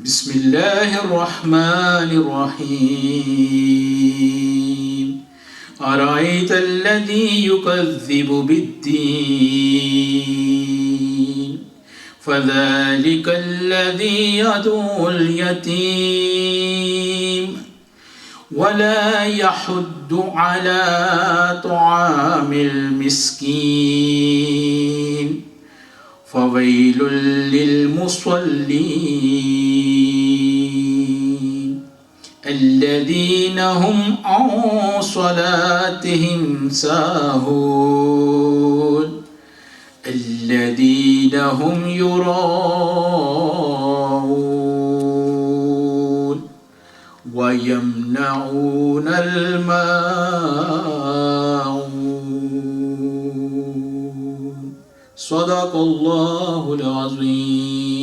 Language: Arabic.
بسم الله الرحمن الرحيم أرأيت الذي يكذب بالدين فذلك الذي يدعو اليتيم ولا يحض على طعام المسكين فويل للمصلين الذين هم عن صلاتهم ساهون الذين هم يراءون ويمنعون الماعون صدق الله العظيم.